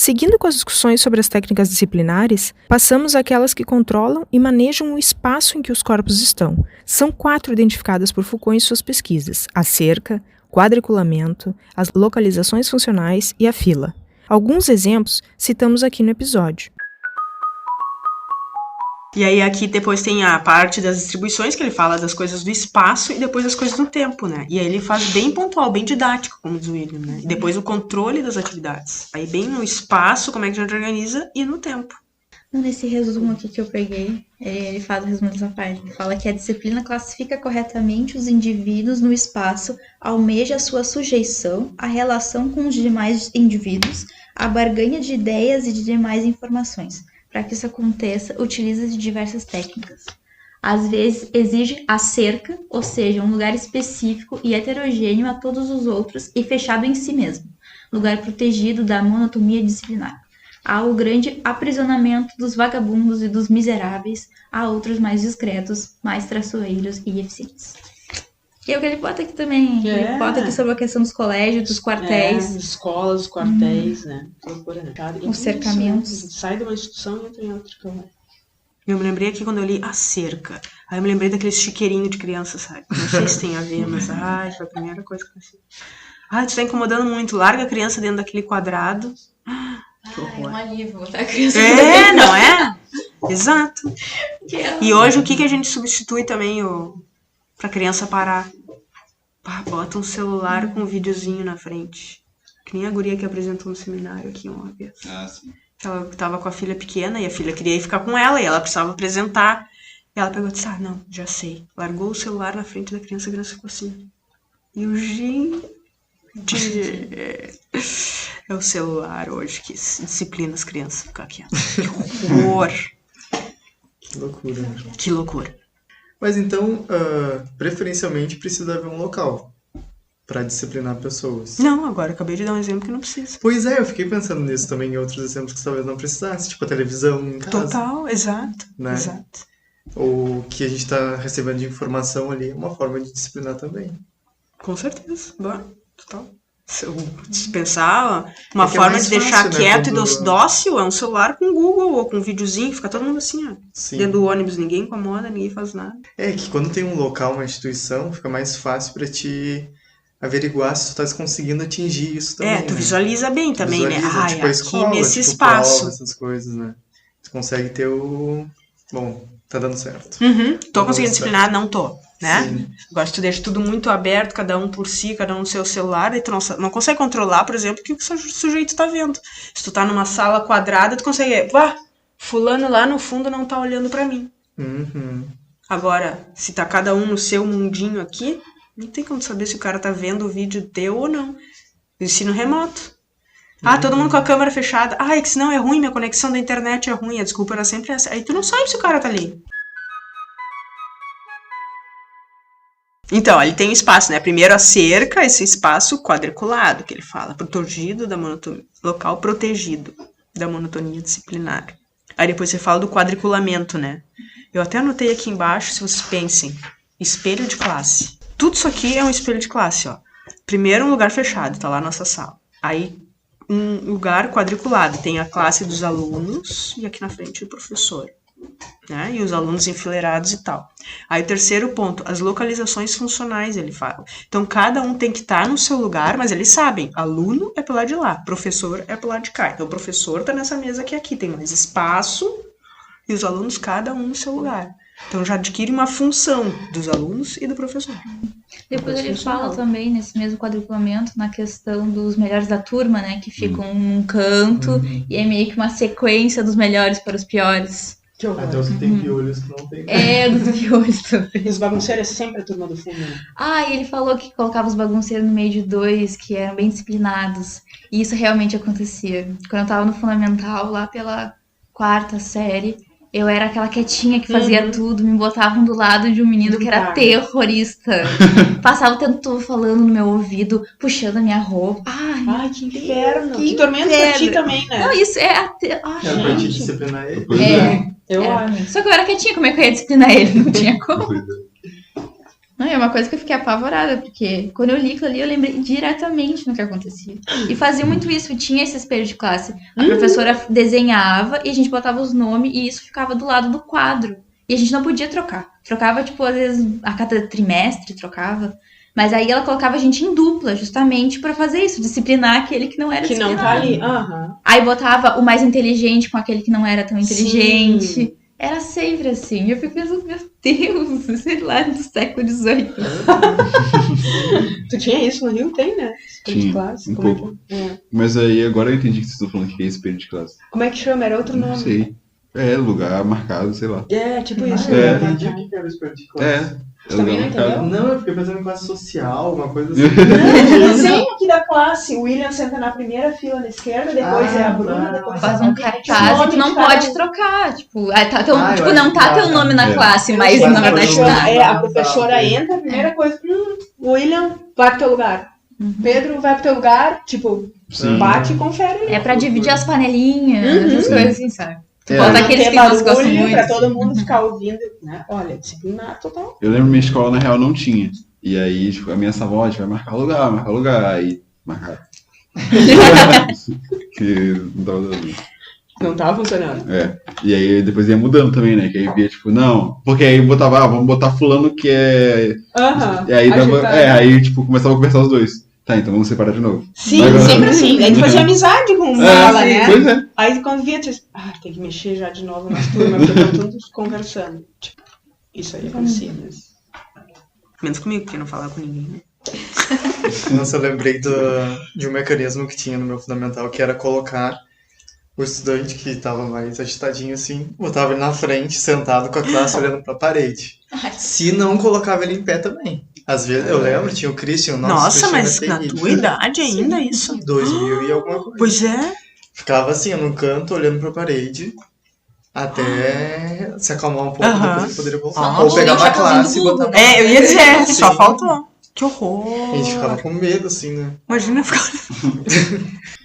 Seguindo com as discussões sobre as técnicas disciplinares, passamos àquelas que controlam e manejam o espaço em que os corpos estão. São 4 identificadas por Foucault em suas pesquisas: a cerca, o quadriculamento, as localizações funcionais e a fila. Alguns exemplos citamos aqui no episódio. E aí aqui depois tem a parte das distribuições, que ele fala das coisas do espaço e depois das coisas do tempo, né? E aí ele faz bem pontual, bem didático, como diz o William, né? E depois o controle das atividades. Aí bem no espaço, como é que a gente organiza, e no tempo. Nesse resumo aqui que eu peguei, ele faz o resumo dessa parte. Ele fala que a disciplina classifica corretamente os indivíduos no espaço, almeja a sua sujeição, a relação com os demais indivíduos, a barganha de ideias e de demais informações. Para que isso aconteça, utiliza de diversas técnicas. Às vezes, exige a cerca, ou seja, um lugar específico e heterogêneo a todos os outros e fechado em si mesmo, lugar protegido da monotonia disciplinar. Há o grande aprisionamento dos vagabundos e dos miseráveis, há outros mais discretos, mais traiçoeiros e eficientes. E é o que ele bota aqui também. Ele bota aqui sobre a questão dos colégios, dos quartéis. Escolas, os quartéis, né? Os cercamentos. Sai de uma instituição e entra em outra. Eu me lembrei aqui quando eu li a cerca. Aí eu me lembrei daqueles chiqueirinhos de criança, sabe? Não sei se tem a ver, mas foi a primeira coisa que eu pensei. Tu tá incomodando muito. Larga a criança dentro daquele quadrado. Que horror. É um alívio botar a criança não é? Exato. E hoje o que a gente substitui também pra criança parar? Bota um celular com um videozinho na frente. Que nem a guria que apresentou no seminário aqui uma vez. Sim. Ela tava com a filha pequena e a filha queria ir ficar com ela e ela precisava apresentar. E ela pegou e disse, não, já sei. Largou o celular na frente da criança e a criança ficou assim. E o gente... É o celular hoje que disciplina as crianças a ficar quietas. Que horror! Que loucura. Que loucura. Mas então, preferencialmente precisa haver um local para disciplinar pessoas. Não, agora eu acabei de dar um exemplo que não precisa. Pois é, eu fiquei pensando nisso também, em outros exemplos que talvez não precisasse, tipo a televisão em casa. Total, exato, né? Exato. Ou que a gente está recebendo de informação ali, é uma forma de disciplinar também. Com certeza, bora, total. Se eu dispensar uma forma de mais deixar fácil, quieto né, e dócil é um celular com Google ou com um videozinho, fica todo mundo assim, ó. Sim. Dentro do ônibus, ninguém incomoda, ninguém faz nada. É que quando tem um local, uma instituição, fica mais fácil para te averiguar se tu tá conseguindo atingir isso também. Tu visualiza bem também, visualiza, né? tipo, a escola, aqui nesse tipo, espaço. Prova, essas coisas, né? Tu consegue ter o... Bom, tá dando certo. Tô conseguindo disciplinar? Não tô, né? Sim. Agora, se tu deixa tudo muito aberto, cada um por si, cada um no seu celular, e tu não consegue controlar, por exemplo, o que o sujeito tá vendo. Se tu tá numa sala quadrada, tu consegue... fulano lá no fundo não tá olhando pra mim. Agora, se tá cada um no seu mundinho aqui, não tem como saber se o cara tá vendo o vídeo teu ou não. Ensino remoto. Todo mundo com a câmera fechada. É que senão é ruim, minha conexão da internet é ruim. A desculpa era sempre essa. Aí tu não sabe se o cara tá ali. Então, ele tem um espaço, né? Primeiro a cerca, esse espaço quadriculado, que ele fala. Protegido da monotonia. Local protegido da monotonia disciplinar. Aí depois você fala do quadriculamento, né? Eu até anotei aqui embaixo, se vocês pensem. Espelho de classe. Tudo isso aqui é um espelho de classe, ó. Primeiro um lugar fechado, tá lá a nossa sala. Aí um lugar quadriculado, tem a classe dos alunos e aqui na frente o professor, né? E os alunos enfileirados e tal. Aí o terceiro ponto, as localizações funcionais, ele fala. Então cada um tem que estar no seu lugar, mas eles sabem, aluno é pro lado de lá, professor é pro lado de cá. Então o professor tá nessa mesa aqui tem mais espaço e os alunos cada um no seu lugar. Então já adquire uma função dos alunos e do professor. Depois ele fala também, nesse mesmo quadriculamento, na questão dos melhores da turma, né? Que ficam num canto e é meio que uma sequência dos melhores para os piores. Até os que tem piolhos que não tem. Dos piolhos também. Os bagunceiros é sempre a turma do fundo, né? E ele falou que colocava os bagunceiros no meio de 2, que eram bem disciplinados. E isso realmente acontecia. Quando eu tava no fundamental, lá pela 4ª série... Eu era aquela quietinha que fazia tudo, me botavam do lado de um menino que era terrorista. Passava o tempo todo falando no meu ouvido, puxando a minha roupa. Que inferno. Que tormento pra ti também, né? Não, isso é... pra te disciplinar ele? Eu acho. Só que eu era quietinha, como é que eu ia disciplinar ele? Não tinha como. Não, é uma coisa que eu fiquei apavorada, porque quando eu li aquilo ali, eu lembrei diretamente no que acontecia. E fazia muito isso, tinha esse espelho de classe. A professora desenhava e a gente botava os nomes e isso ficava do lado do quadro. E a gente não podia trocar. Trocava, tipo, às vezes, a cada trimestre trocava. Mas aí ela colocava a gente em dupla, justamente pra fazer isso, disciplinar aquele que não era Que não disciplinado. tá ali. Aham. Aí botava o mais inteligente com aquele que não era tão inteligente. Sim. Era sempre assim. Eu fico pensando, meu Deus, sei lá, do século XVIII. Tu tinha isso no Rio? Tem, né? Espelho de Tinha, classe. um Como é pouco. que é? Mas aí agora eu entendi que vocês estão falando que é espelho de classe. Como é que chama? Era outro Não nome. sei. É, lugar marcado, sei lá. É, tipo isso. É. Eu entendi o que era o espelho de classe. É Também lugar não marcado. entendeu? Não, eu fiquei pensando em classe social, uma coisa assim. Não, desenho aqui da classe. O William senta na primeira fila na esquerda, depois é a Bruna, tá. depois Faz é a um Fabiana, cartaz nome e tu não de cada pode um. trocar. Tipo, eu não acho tá que teu tá. nome na É. classe, mas Mas na a verdade pessoa- tá. A professora ok. entra, a primeira coisa, William, vai pro teu lugar. Pedro, vai pro teu lugar. Tipo, Sim. bate e confere. É pra dividir as panelinhas, essas Sim. coisas assim, sabe? É, Bota Não aqueles ter que não gostam barulho, muito. pra todo mundo ficar ouvindo, né? Olha, disciplinar total. Eu lembro que minha escola, na real, não tinha. E aí, tipo, a minha avó, a gente vai marcar lugar. Aí, marcaram. Que não tava dando. Não tava funcionando. É. E aí depois ia mudando também, né? Que aí via, tipo, não. Porque aí botava, vamos botar fulano que é. Aham. E aí dava. Agitar. Aí, tipo, começava a conversar os dois. Tá, então vamos separar de novo. Sim, Agora- sempre assim. Daí tu fazia amizade com ela, né? Pois é. Aí quando via, tu disse, tem que mexer já de novo nas turmas, porque estão todos conversando. Tipo, isso aí acontecia mesmo. Menos comigo, porque não falava com ninguém, né? Nossa, eu lembrei de um mecanismo que tinha no meu fundamental, que era colocar o estudante que estava mais agitadinho assim, botava ele na frente, sentado com a classe olhando pra parede. Se não, colocava ele em pé também. Às vezes, eu lembro, tinha o Christian, Nossa, o Christian mas era na terrível. tua idade ainda isso? 2000 e alguma coisa. Pois é. Ficava assim, no canto, olhando pra parede, até se acalmar um pouco, Aham. depois ele poderia voltar. Ah, Ou pegava a deixa fazendo classe e Google. botava... É, eu ia dizer, Sim. só faltou. Que horror. A gente ficava com medo, assim, né? Imagina ficar...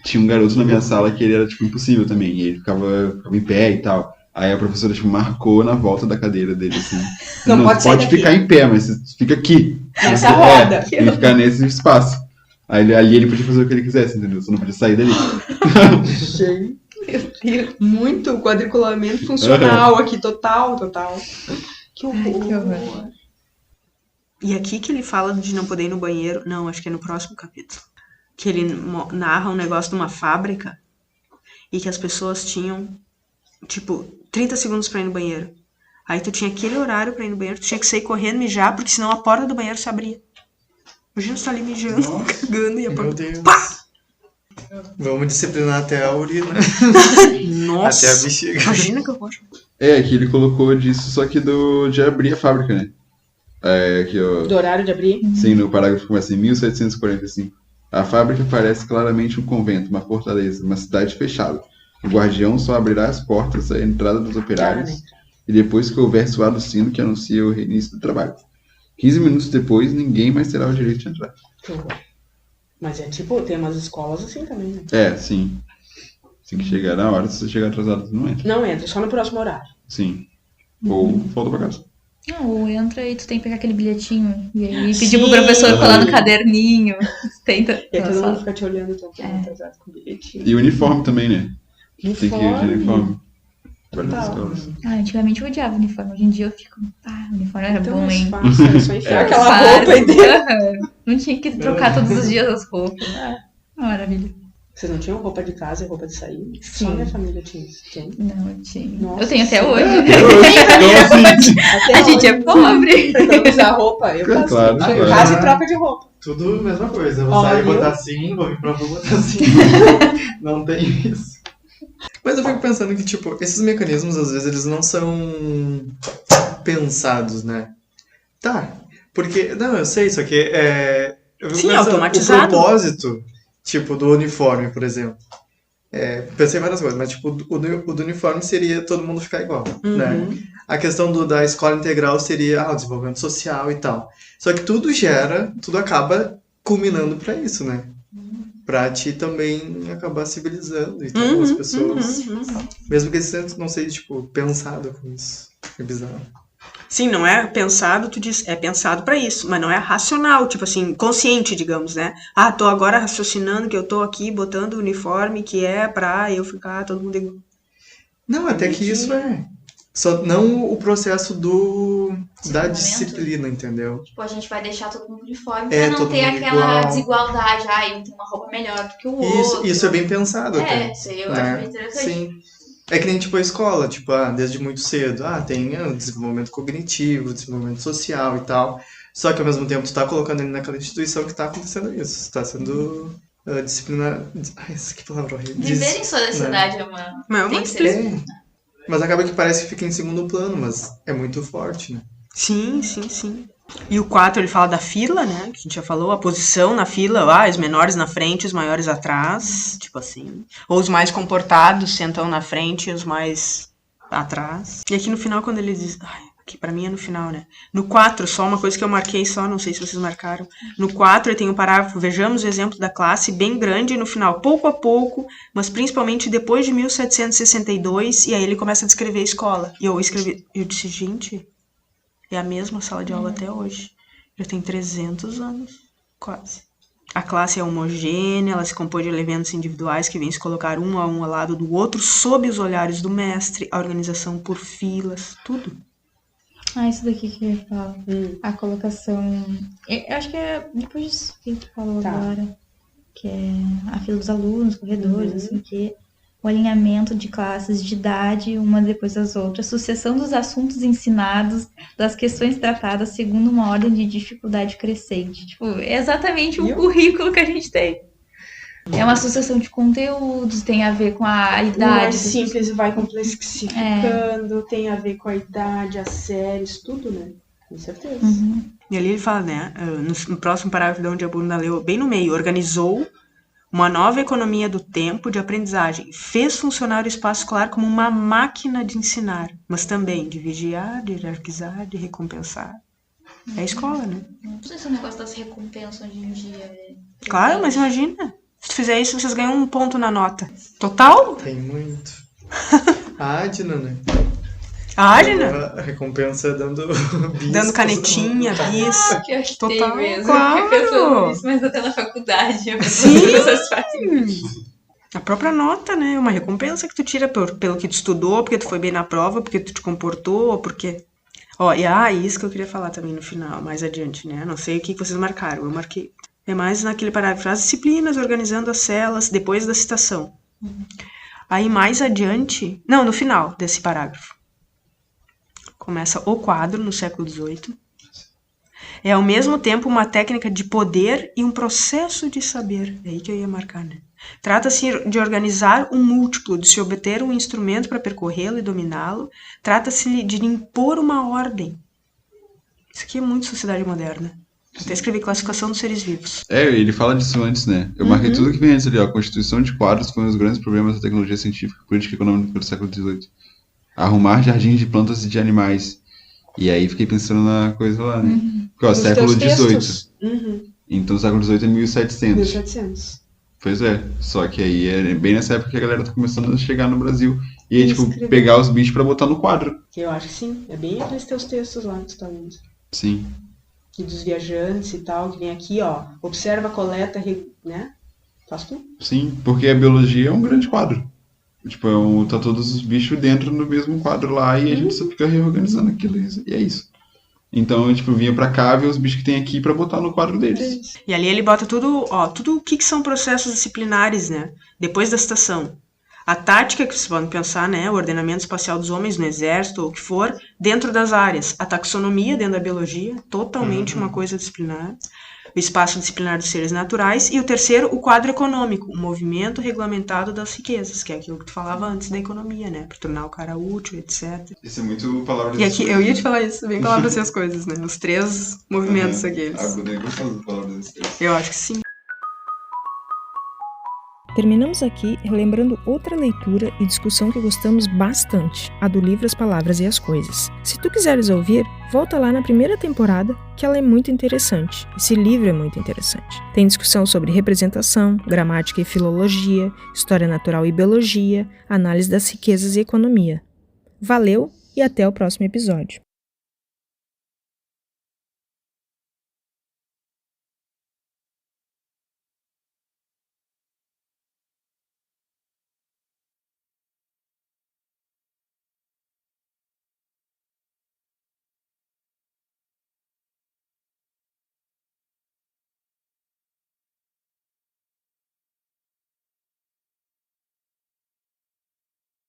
Tinha um garoto na minha sala que ele era, tipo, impossível também. E ele ficava em pé e tal. Aí a professora, tipo, marcou na volta da cadeira dele, assim. Não pode sair daqui. ficar em pé, mas você fica aqui. Nessa Você- roda. Tem que ficar nesse espaço. Aí ali ele podia fazer o que ele quisesse, entendeu? Você não podia sair dali. Gente, muito quadriculamento funcional aqui, total. Que horror. que horror. E aqui que ele fala de não poder ir no banheiro, não, acho que é no próximo capítulo, que ele narra um negócio de uma fábrica e que as pessoas tinham, tipo, 30 segundos pra ir no banheiro. Aí tu tinha aquele horário pra ir no banheiro, tu tinha que sair correndo, mijar, porque senão a porta do banheiro se abria. Imagina você tá ali mijando, cagando e a Meu porta... Deus. Pá! Vamos disciplinar até a urina. Nossa! Até a bexiga. Imagina que eu vou... É, que ele colocou disso, só que de abrir a fábrica, né? É, aqui, ó. Do horário de abrir? Sim, no parágrafo que começa em 1745. A fábrica parece claramente um convento, uma fortaleza, uma cidade fechada. O guardião só abrirá as portas à entrada dos operários e depois que houver soado o sino que anuncia o reinício do trabalho. 15 minutos depois, ninguém mais terá o direito de entrar. Que horror. Mas é tipo, tem umas escolas assim também, né? É, sim. Tem que chegar na hora, se você chegar atrasado, você não entra. Não entra, só no próximo horário. Sim. Ou volta pra casa. Não, ou entra e tu tem que pegar aquele bilhetinho. E aí Sim. pedir pro professor colar no caderninho. Tenta. E aí todo Nossa. mundo fica te olhando, então, atrasado com o bilhetinho. E o uniforme também, né? Tem que ir de uniforme. Várias Total. escolas. Antigamente eu odiava uniforme. Hoje em dia eu fico. O uniforme era Então, bom, hein? fácil, era só enfiar É. aquela Fácil. roupa aí dentro. Aham. Não tinha que trocar todos os dias as roupas. Maravilha. Vocês não tinham roupa de casa e roupa de sair? Só Sim. minha família tinha isso. Tem? Não, eu tinha. Nossa. Eu tenho até hoje. Até A gente é hoje, pobre. tentando usar roupa. Eu faço Claro, chego em claro. casa e troca de roupa. Tudo a mesma coisa. Eu vou Ó, sair e viu? botar assim, vou vir pra rua botar assim. Não tem isso. Mas eu fico pensando que, tipo, esses mecanismos, às vezes, eles não são pensados, né? Tá. Porque, não, eu sei, só que eu fico Sim, pensando, automatizado. o propósito, tipo, do uniforme, por exemplo. Pensei em várias coisas, mas, tipo, o do uniforme seria todo mundo ficar igual, né? A questão da escola integral seria o desenvolvimento social e tal. Só que tudo acaba culminando pra isso, né? Pra ti também acabar civilizando e tal, as pessoas. Mesmo que isso não seja, tipo, pensado com isso. É bizarro. Sim, não é pensado, tu diz, é pensado pra isso, mas não é racional, tipo assim, consciente, digamos, né? Ah, tô agora raciocinando que eu tô aqui botando o uniforme que é pra eu ficar todo mundo igual. Não, até que isso é. Só não o processo da Desenvolvimento. disciplina, entendeu? Tipo, a gente vai deixar todo mundo uniforme É, pra não todo ter mundo aquela igual. desigualdade. Ah, eu tenho uma roupa melhor do que o Isso, outro. isso é bem pensado até. É, isso aí eu né? acho bem interessante. Sim. É que nem tipo a escola, tipo, desde muito cedo, tem o desenvolvimento cognitivo, desenvolvimento social e tal. Só que ao mesmo tempo tu tá colocando ele naquela instituição que tá acontecendo isso. Tu tá sendo disciplinar. Ai, que palavra horrível. Viver em sociedade é uma... Mas é uma tem que ser assim. Mas acaba que parece que fica em segundo plano, mas é muito forte, né? Sim, sim, sim. E o 4, ele fala da fila, né? Que a gente já falou, a posição na fila, os menores na frente, os maiores atrás, tipo assim. Ou os mais comportados sentam na frente e os mais atrás. E aqui no final, quando ele diz... que pra mim é no final, né? No 4, só uma coisa que eu marquei só, não sei se vocês marcaram. No 4, ele tem um parágrafo, vejamos o exemplo da classe, bem grande, e no final, pouco a pouco, mas principalmente depois de 1762, e aí ele começa a descrever a escola. E eu disse, gente, é a mesma sala de aula até hoje. Já tem 300 anos, quase. A classe é homogênea, ela se compõe de elementos individuais que vêm se colocar um ao lado do outro, sob os olhares do mestre, a organização por filas, tudo. Isso daqui que eu ia falar. A colocação... Eu acho que é depois disso que tu falou agora. Que é a fila dos alunos, corredores, assim, que o alinhamento de classes de idade, uma depois das outras, sucessão dos assuntos ensinados, das questões tratadas segundo uma ordem de dificuldade crescente. Tipo, é exatamente o currículo que a gente tem. É uma sucessão de conteúdos, tem a ver com a idade. O mais simples vai complexificando, tem a ver com a idade, as séries, tudo, né? Com certeza. E ali ele fala, né, no próximo parágrafo de onde a Bruna leu, bem no meio, organizou uma nova economia do tempo de aprendizagem, fez funcionar o espaço escolar como uma máquina de ensinar, mas também de vigiar, de hierarquizar, de recompensar. É a escola, né? Não sei se o negócio das recompensas hoje em dia... Claro, mas imagina... Se tu fizer isso, vocês ganham 1 ponto na nota. Total? Tem muito. A Adna, né? A Adna? A recompensa dando bis. Dando canetinha, bis. Que eu acho que Total, tem mesmo. claro. Eu pensando nisso, mas até na faculdade. A própria nota, né? Uma recompensa que tu tira pelo que tu estudou, porque tu foi bem na prova, porque tu te comportou, porque... isso que eu queria falar também no final, mais adiante, né? Não sei o que vocês marcaram, eu marquei. É mais naquele parágrafo, as disciplinas organizando as celas depois da citação. Aí mais adiante, no final desse parágrafo, começa o quadro no século XVIII. É ao mesmo tempo uma técnica de poder e um processo de saber. É aí que eu ia marcar, né? Trata-se de organizar um múltiplo, de se obter um instrumento para percorrê-lo e dominá-lo. Trata-se de impor uma ordem. Isso aqui é muito sociedade moderna. Até escrevi classificação dos seres vivos. Ele fala disso antes, né? Eu marquei tudo que vem antes ali, ó. A constituição de quadros foi um dos grandes problemas da tecnologia científica, política e econômica do século XVIII. Arrumar jardins de plantas e de animais. E aí fiquei pensando na coisa lá, né? Porque, século XVIII. Então, o século XVIII é 1700. 1700. Pois é. Só que aí é bem nessa época que a galera tá começando a chegar no Brasil. E aí, pegar os bichos pra botar no quadro. Eu acho que sim. É bem aqueles teus textos lá que tu tá vendo. Sim. E dos viajantes e tal, que vem aqui, observa, coleta, né? Faz tudo. Sim, porque a biologia é um grande quadro. Tipo, tá todos os bichos dentro do mesmo quadro lá e a gente só fica reorganizando aquilo e é isso. Então, vinha pra cá ver os bichos que tem aqui pra botar no quadro deles. E ali ele bota tudo o que são processos disciplinares, né? Depois da citação. A tática, que vocês podem pensar, né? O ordenamento espacial dos homens no exército, ou o que for, dentro das áreas. A taxonomia dentro da biologia, totalmente uma coisa disciplinar. O espaço disciplinar dos seres naturais. E o terceiro, o quadro econômico, o movimento regulamentado das riquezas, que é aquilo que tu falava antes da economia, né? Para tornar o cara útil, etc. Isso é muito palavra E aqui, eu ia te falar isso, bem palavra dessas coisas, né? Os 3 movimentos aqueles. A Bruna é gostosa da palavra desses 3. Eu acho que sim. Terminamos aqui relembrando outra leitura e discussão que gostamos bastante, a do livro As Palavras e as Coisas. Se tu quiseres ouvir, volta lá na primeira temporada, que ela é muito interessante. Esse livro é muito interessante. Tem discussão sobre representação, gramática e filologia, história natural e biologia, análise das riquezas e economia. Valeu e até o próximo episódio.